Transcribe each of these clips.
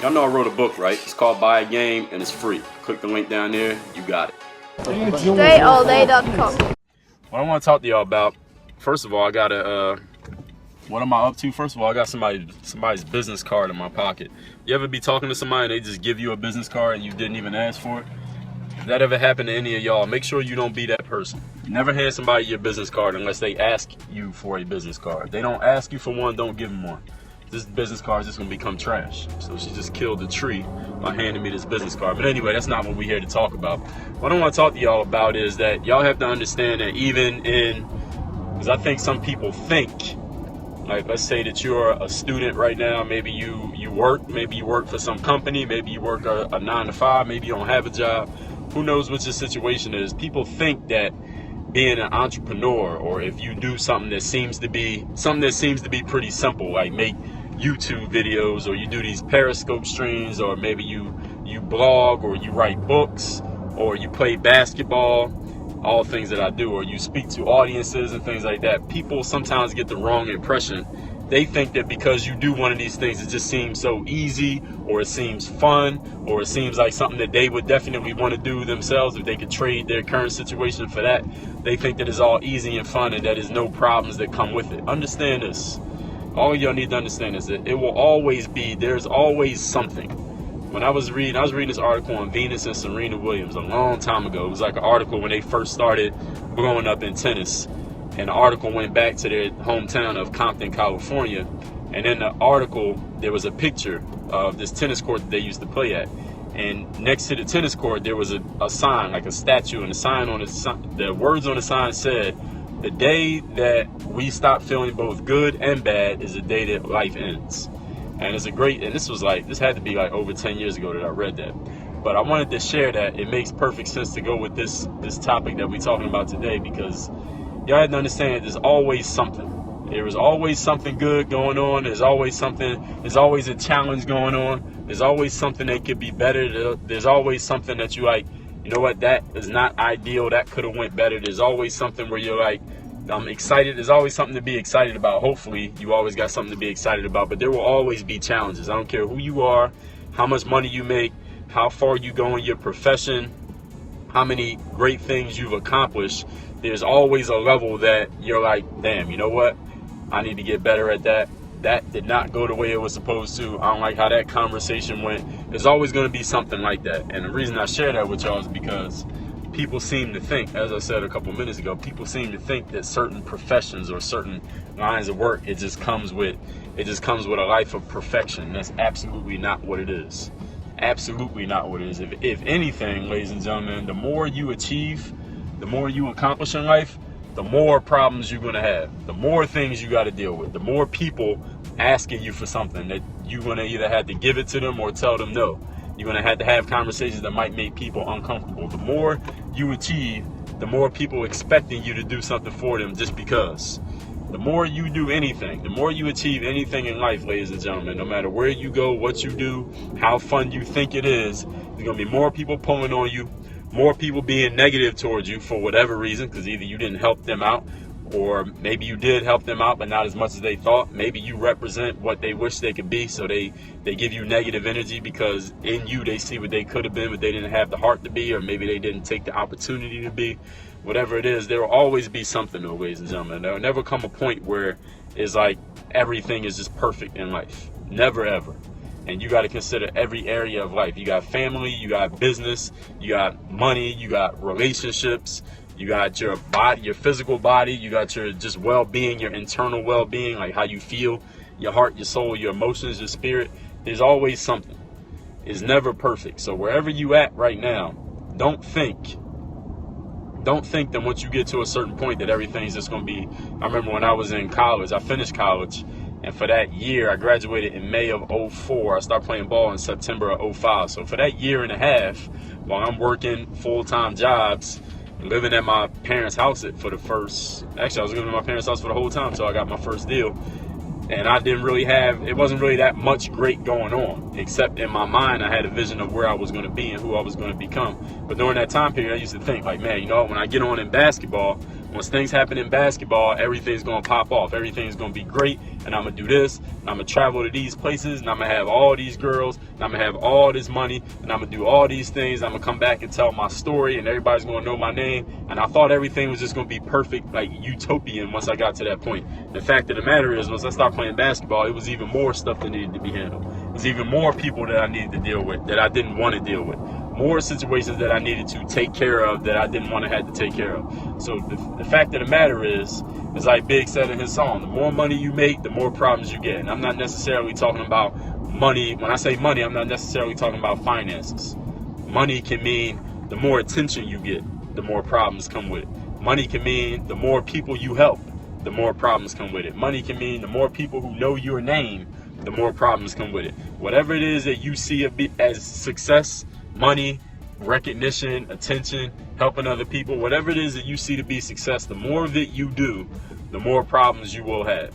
Y'all know I wrote a book, right? It's called Buy a Game, and it's free. Click the link down there, you got it. DreAllDay.com. What I want to talk to y'all about, first of all, I got what am I up to? First of all, I got somebody's business card in my pocket. You ever be talking to somebody and they just give you a business card and you didn't even ask for it? If that ever happened to any of y'all, make sure you don't be that person. Never hand somebody your business card unless they ask you for a business card. If they don't ask you for one, don't give them one. This business card is just gonna become trash. So she just killed the tree by handing me this business card. But anyway, that's not what we're here to talk about. What I want to talk to y'all about is that y'all have to understand that because I think some people think, like, let's say that you're a student right now, maybe you work for some company, maybe you work a 9-to-5, maybe you don't have a job. Who knows what your situation is? People think that being an entrepreneur, or if you do something that seems to be pretty simple, like make YouTube videos, or you do these Periscope streams, or maybe you blog, or you write books, or you play basketball, all things that I do, or you speak to audiences and things like that. People sometimes get the wrong impression. They think that because you do one of these things, it just seems so easy, or it seems fun, or it seems like something that they would definitely want to do themselves if they could trade their current situation for that. They think that it's all easy and fun and that there's no problems that come with it. Understand this. All of y'all need to understand is that it will always be, there's always something. When I was reading this article on Venus and Serena Williams a long time ago. It was like an article when they first started blowing up in tennis. And the article went back to their hometown of Compton, California. And in the article, there was a picture of this tennis court that they used to play at. And next to the tennis court, there was a sign, like a statue, and the words on the sign said, "The day that we stop feeling both good and bad is the day that life ends." And this had to be like over 10 years ago that I read that. But I wanted to share that. It makes perfect sense to go with this topic that we're talking about today, because y'all have to understand that there's always something. There is always something good going on. There's always a challenge going on. There's always something that could be better. There's always something that you like, you know what, that is not ideal. That could have went better. There's always something where you're like, I'm excited. There's always something to be excited about. Hopefully, you always got something to be excited about. But there will always be challenges. I don't care who you are, how much money you make, how far you go in your profession, how many great things you've accomplished. There's always a level that you're like, damn, you know what? I need to get better at that. That did not go the way it was supposed to. I don't like how that conversation went. There's always going to be something like that. And the reason I share that with y'all is because people seem to think, as I said a couple minutes ago, people seem to think that certain professions or certain lines of work, it just comes with a life of perfection. That's absolutely not what it is. Absolutely not what it is. If anything, ladies and gentlemen, the more you achieve, the more you accomplish in life, the more problems you're going to have, the more things you got to deal with, the more people asking you for something that you're going to either have to give it to them or tell them no. You're going to have conversations that might make people uncomfortable. The more you achieve, the more people expecting you to do something for them just because. The more you do anything, the more you achieve anything in life, ladies and gentlemen, no matter where you go, what you do, how fun you think it is, there's going to be more people pulling on you, more people being negative towards you for whatever reason, because either you didn't help them out, or maybe you did help them out, but not as much as they thought. Maybe you represent what they wish they could be, so they give you negative energy because in you they see what they could have been, but they didn't have the heart to be, or maybe they didn't take the opportunity to be. Whatever it is, there will always be something, though, ladies and gentlemen. There will never come a point where it's like everything is just perfect in life. Never, ever. And you got to consider every area of life. You got family, you got business, you got money, you got relationships, you got your body, your physical body, you got your just well-being, your internal well-being, like how you feel, your heart, your soul, your emotions, your spirit. There's always something. It's never perfect. So wherever you at right now, don't think that once you get to a certain point that everything's just going to be. I remember when I was in college, I finished college. And for that year, I graduated in May of 04. I started playing ball in September of 05. So for that year and a half, while I'm working full-time jobs, living at my parents' house I was living at my parents' house for the whole time until I got my first deal. And it wasn't really that much great going on, except in my mind, I had a vision of where I was going to be and who I was going to become. But during that time period, I used to think like, man, you know, when I get on in basketball, Once things happen in basketball, everything's going to pop off. Everything's going to be great, and I'm going to do this, and I'm going to travel to these places, and I'm going to have all these girls, and I'm going to have all this money, and I'm going to do all these things. I'm going to come back and tell my story, and everybody's going to know my name. And I thought everything was just going to be perfect, like utopian, once I got to that point. The fact of the matter is, once I stopped playing basketball, it was even more stuff that needed to be handled. It was even more people that I needed to deal with that I didn't want to deal with. More situations that I needed to take care of that I didn't want to have to take care of. So the fact of the matter is like Big said in his song, the more money you make, the more problems you get. And I'm not necessarily talking about money. When I say money, I'm not necessarily talking about finances. Money can mean the more attention you get, the more problems come with it. Money can mean the more people you help, the more problems come with it. Money can mean the more people who know your name, the more problems come with it. Whatever it is that you see as success, money, recognition, attention, helping other people, whatever it is that you see to be success, the more of it you do, the more problems you will have.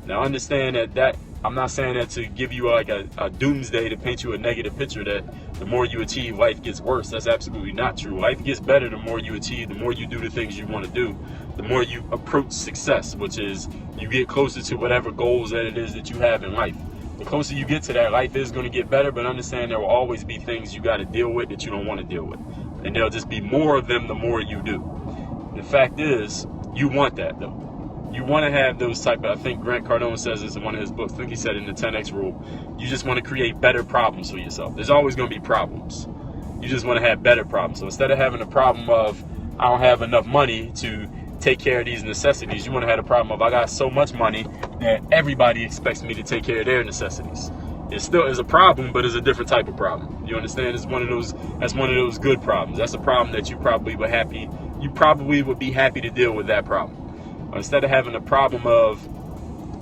Now understand that I'm not saying that to give you like a doomsday, to paint you a negative picture that the more you achieve, life gets worse. That's absolutely not true. Life gets better the more you achieve, the more you do the things you want to do, the more you approach success, which is you get closer to whatever goals that it is that you have in life. The closer you get to that, life is going to get better, but understand there will always be things you got to deal with that you don't want to deal with. And there'll just be more of them the more you do. The fact is, you want that though. You want to have those type of, I think Grant Cardone says this in one of his books, I think he said in the 10X rule, you just want to create better problems for yourself. There's always going to be problems. You just want to have better problems. So instead of having a problem of, I don't have enough money to take care of these necessities, you want to have a problem of, I got so much money that everybody expects me to take care of their necessities. It still is a problem, but it's a different type of problem. You understand? It's one of those, that's one of those good problems. That's a problem that you probably would be happy to deal with that problem. Instead of having a problem of,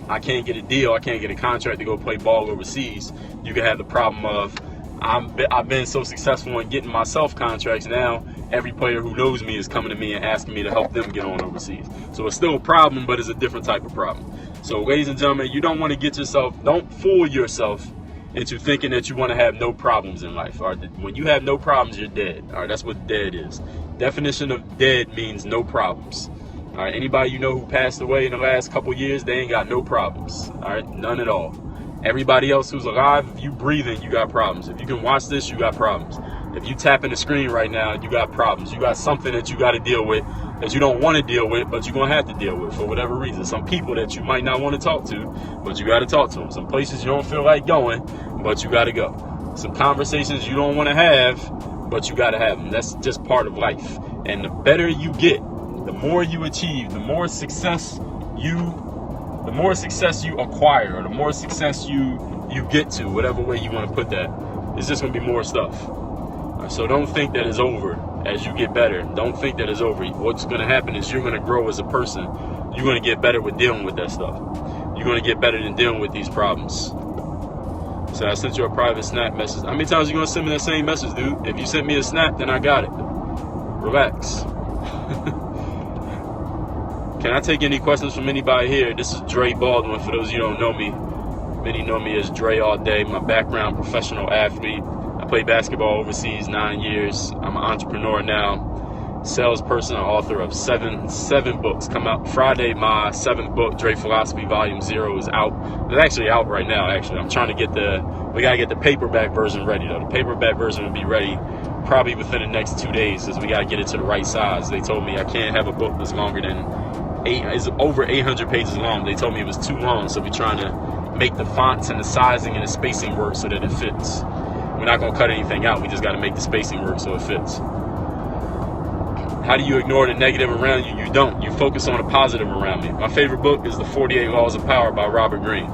I can't get a deal, I can't get a contract to go play ball overseas, you can have the problem of, I've been so successful in getting myself contracts, now every player who knows me is coming to me and asking me to help them get on overseas. So it's still a problem, but it's a different type of problem. So ladies and gentlemen, you don't want to don't fool yourself into thinking that you want to have no problems in life. All right? When you have no problems, you're dead. All right, that's what dead is. Definition of dead means no problems. All right, anybody you know who passed away in the last couple years, they ain't got no problems. All right, none at all. Everybody else who's alive, if you breathing, you got problems. If you can watch this, you got problems. If you tapping the screen right now, you got problems. You got something that you got to deal with that you don't want to deal with, but you're going to have to deal with for whatever reason. Some people that you might not want to talk to, but you got to talk to them. Some places you don't feel like going, but you got to go. Some conversations you don't want to have, but you got to have them. That's just part of life. And the better you get, the more you achieve, the more success you acquire, or the more success you get to, whatever way you want to put that, it's just going to be more stuff. So don't think that it's over as you get better. Don't think that it's over. What's going to happen is you're going to grow as a person. You're going to get better with dealing with that stuff. You're going to get better than dealing with these problems. So I sent you a private snap message. How many times are you going to send me that same message, dude? If you sent me a snap, then I got it. Relax. Can I take any questions from anybody here? This is Dre Baldwin. For those of you who don't know me, many know me as Dre all day. My background, professional athlete. I played basketball overseas 9 years. I'm an entrepreneur now, salesperson, author of seven books. Come out Friday. My 7th book, Dre Philosophy Volume 0, is out. It's actually out right now. Actually, I'm trying to we gotta get the paperback version ready though. The paperback version will be ready probably within the next 2 days, because we gotta get it to the right size. They told me I can't have a book that's longer than is over 800 pages long. They told me it was too long, so we're trying to make the fonts and the sizing and the spacing work so that it fits. We're not going to cut anything out. We just got to make the spacing work so it fits. How do you ignore the negative around you? You don't. You focus on the positive around me. My favorite book is The 48 Laws of Power by Robert Greene.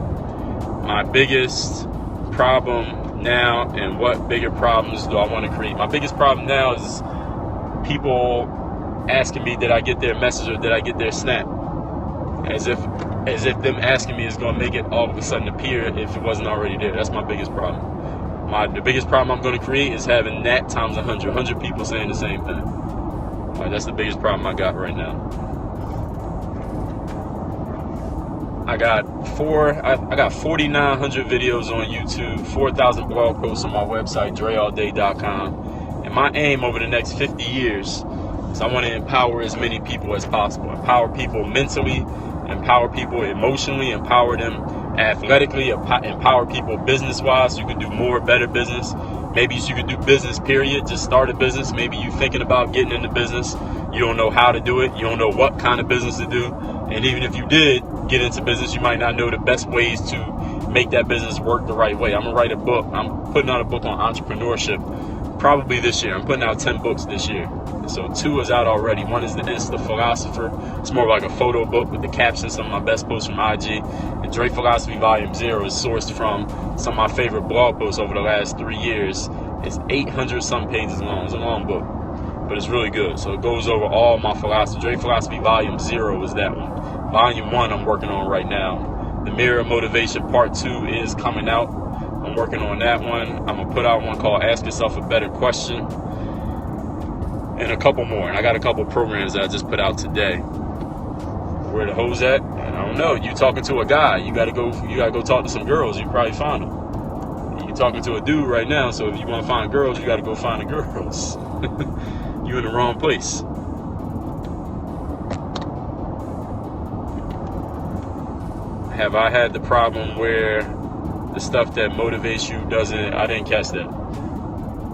My biggest problem now, and what bigger problems do I want to create? My biggest problem now is people asking me, did I get their message or did I get their snap? As if them asking me is going to make it all of a sudden appear if it wasn't already there. That's my biggest problem. The biggest problem I'm going to create is having that times 100 people saying the same thing. All right, that's the biggest problem I got right now. I got 4,900 videos on YouTube, 4,000 blog posts on my website, dreallday.com. And my aim over the next 50 years So I want to empower as many people as possible. Empower people mentally, empower people emotionally, empower them athletically, empower people business-wise so you can do more, better business. Maybe you could do business, period. Just start a business. Maybe you're thinking about getting into business. You don't know how to do it. You don't know what kind of business to do. And even if you did get into business, you might not know the best ways to make that business work the right way. I'm going to write a book. I'm putting out a book on entrepreneurship probably this year. I'm putting out 10 books this year. So 2 is out already. One is the Insta Philosopher. It's more like a photo book with the captions, some of my best posts from IG. And Dre Philosophy Volume 0 is sourced from some of my favorite blog posts over the last 3 years. It's 800-some pages long. It's a long book, but it's really good. So it goes over all my philosophy. Dre Philosophy Volume 0 is that one. Volume 1 I'm working on right now. The Mirror of Motivation Part 2 is coming out. I'm working on that one. I'm going to put out one called Ask Yourself a Better Question. And a couple more. And I got a couple programs that I just put out today. Where the hoes at? And I don't know. You talking to a guy. You gotta go talk to some girls. You probably find them. You talking to a dude right now, so if you want to find girls, you gotta go find the girls. You in the wrong place. Have I had the problem where the stuff that motivates you doesn't? I didn't catch that.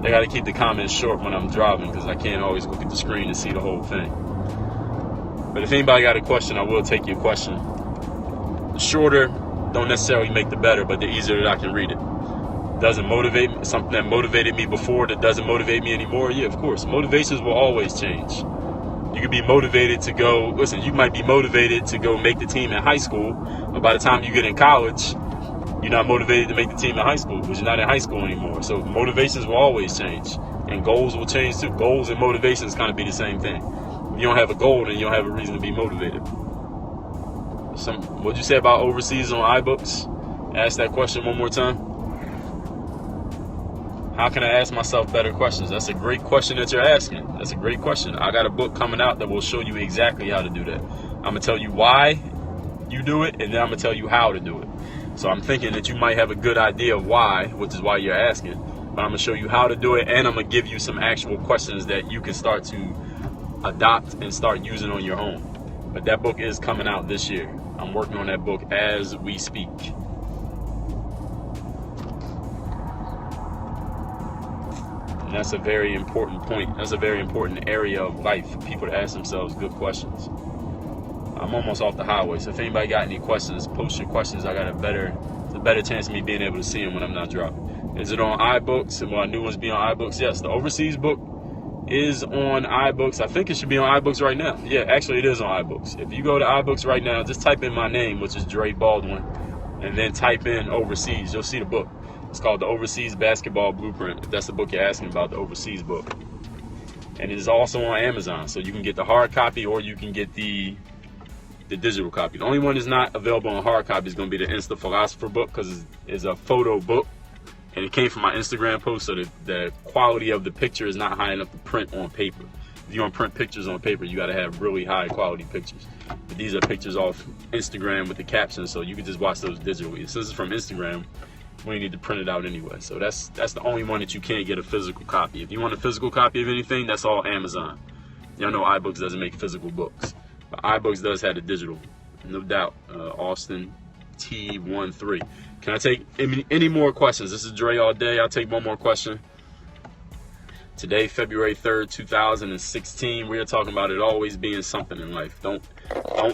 They got to keep the comments short when I'm driving because I can't always look at the screen and see the whole thing. But if anybody got a question, I will take your question. The shorter don't necessarily make the better, but the easier that I can read it. Doesn't motivate me, something that motivated me before that doesn't motivate me anymore? Yeah, of course. Motivations will always change. You could be motivated to go, listen, you might be motivated to go make the team in high school, but by the time you get in college, you're not motivated to make the team in high school because you're not in high school anymore. So motivations will always change, and goals will change too. Goals and motivations kind of be the same thing. If you don't have a goal, then you don't have a reason to be motivated. What'd you say about overseas on iBooks? Ask that question one more time. How can I ask myself better questions? That's a great question that you're asking. That's a great question. I got a book coming out that will show you exactly how to do that. I'm going to tell you why you do it, and then I'm going to tell you how to do it. So I'm thinking that you might have a good idea of why, which is why you're asking. But I'm going to show you how to do it, and I'm going to give you some actual questions that you can start to adopt and start using on your own. But that book is coming out this year. I'm working on that book as we speak. And that's a very important point. That's a very important area of life for people to ask themselves good questions. I'm almost off the highway, so if anybody got any questions, post your questions. I got a better chance of me being able to see them when I'm not driving. Is it on iBooks? And will new ones be on iBooks? Yes, the overseas book is on iBooks. I think it should be on iBooks right now. Yeah, actually it is on iBooks. If you go to iBooks right now, just type in my name, which is Dre Baldwin, and then type in overseas. You'll see the book. It's called The Overseas Basketball Blueprint. If that's the book you're asking about, the overseas book. And it is also on Amazon, so you can get the hard copy or you can get the digital copy. The only one that's not available on hard copy is going to be the Insta Philosopher book because it's a photo book and it came from my Instagram post, so the quality of the picture is not high enough to print on paper. If you want to print pictures on paper, you got to have really high quality pictures. But these are pictures off Instagram with the captions, so you can just watch those digitally. Since it's from Instagram, we need to print it out anyway. So that's the only one that you can't get a physical copy. If you want a physical copy of anything, that's all Amazon. Y'all know iBooks doesn't make physical books. But iBooks does have the digital, no doubt. Austin T13. Can I take any more questions? This is Dre all day. I'll take one more question. Today, February 3rd, 2016, we are talking about it always being something in life. Don't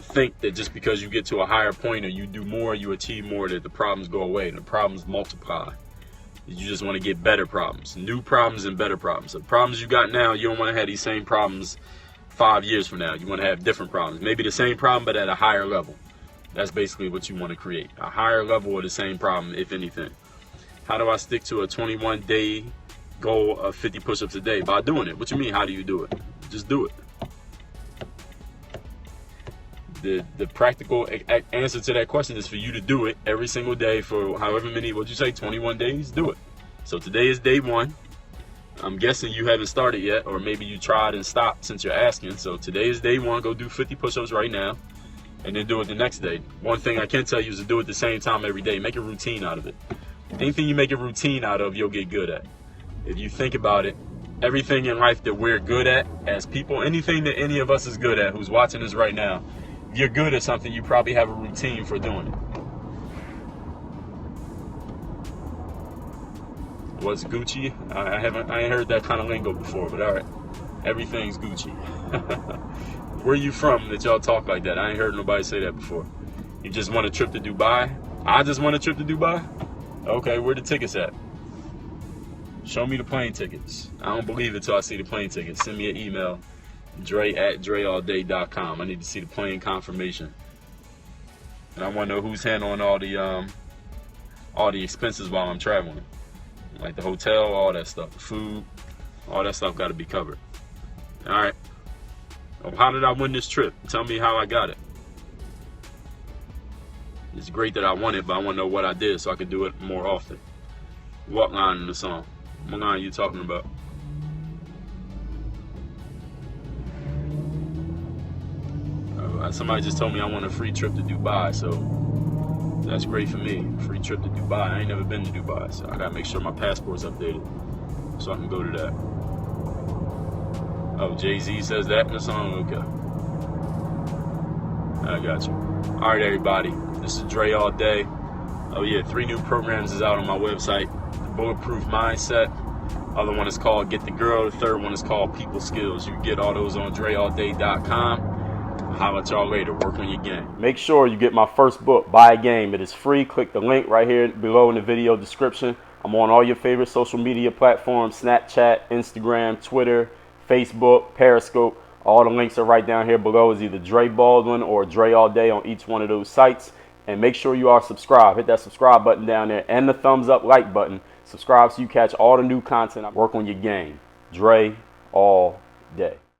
think that just because you get to a higher point or you do more, you achieve more, that the problems go away. The problems multiply. You just want to get better problems, new problems and better problems. The problems you got now, you don't want to have these same problems 5 years from now. You want to have different problems. Maybe the same problem, but at a higher level. That's basically what you want to create. A higher level of the same problem, if anything. How do I stick to a 21-day goal of 50 push-ups a day? By doing it. What you mean, how do you do it? Just do it. The practical answer to that question is for you to do it every single day for however many, what'd you say, 21 days? Do it. So today is day 1. I'm guessing you haven't started yet, or maybe you tried and stopped since you're asking. So today is day 1. Go do 50 push-ups right now, and then do it the next day. One thing I can tell you is to do it the same time every day. Make a routine out of it. Anything you make a routine out of, you'll get good at. If you think about it everything in life that we're good at as people, anything that any of us is good at who's watching this right now, if you're good at something, you probably have a routine for doing it. What's Gucci? I ain't heard that kind of lingo before, but all right. Everything's Gucci. Where you from that y'all talk like that? I ain't heard nobody say that before. You just want a trip to Dubai? I just want a trip to Dubai? Okay, where the tickets at? Show me the plane tickets. I don't believe it till I see the plane tickets. Send me an email, dre@dreallday.com. I need to see the plane confirmation. And I want to know who's handling all the expenses while I'm traveling. Like the hotel, all that stuff, the food, all that stuff got to be covered. All right. Well, how did I win this trip? Tell me how I got it. It's great that I won it, but I want to know what I did so I can do it more often. What line in the song? What line are you talking about? Somebody just told me I want a free trip to Dubai, so that's great for me. Free trip to Dubai. I ain't never been to Dubai, so I gotta make sure my passport's updated so I can go to that. Oh, Jay-Z says that in the song? Okay. I got you. All right, everybody. This is Dre All Day. Oh, yeah, 3 new programs is out on my website. The Bulletproof Mindset. Other one is called Get the Girl. The third one is called People Skills. You can get all those on dreallday.com. Holla at y'all later. Work on your game. Make sure you get my first book, Buy a Game. It is free. Click the link right here below in the video description. I'm on all your favorite social media platforms, Snapchat, Instagram, Twitter, Facebook, Periscope. All the links are right down here below. Is either Dre Baldwin or Dre All Day on each one of those sites. And make sure you are subscribed. Hit that subscribe button down there and the thumbs up like button. Subscribe so you catch all the new content. Work on your game. Dre All Day.